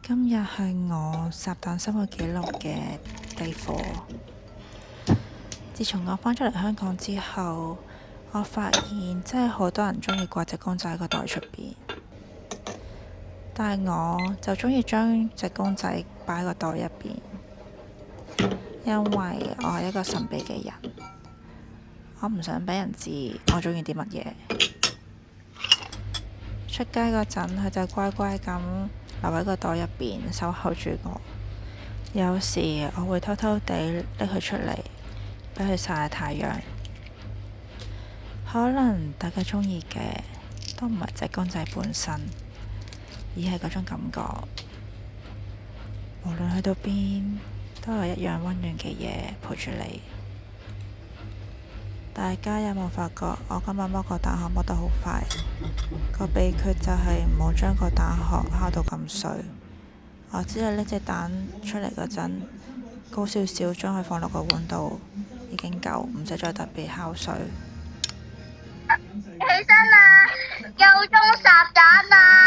今日係我烚蛋生活記錄嘅第4。自從我返咗嚟香港之後，我發現真係好多人鍾意掛隻公仔喺個袋出邊，但係我就鍾意將隻公仔擺喺個袋入邊，因為我係一個神秘嘅人，我唔想俾人知我鍾意啲乜嘢。出街嗰陣，佢就乖乖咁留喺個袋入邊守候住我。有時我會偷偷地拎佢出嚟，俾佢曬下太陽。可能大家鍾意嘅都唔係隻公仔本身，而係嗰種感覺。無論去到邊，都有一樣溫暖嘅嘢陪住你。大家有冇發覺我今日剝個蛋殼剝得好快？個秘訣就係唔好將個蛋殼敲到咁碎。我知道呢隻蛋出嚟嗰陣高少少，將佢放落個碗度已經夠，唔使再特別敲碎。起身啦，夠鐘烚蛋啦！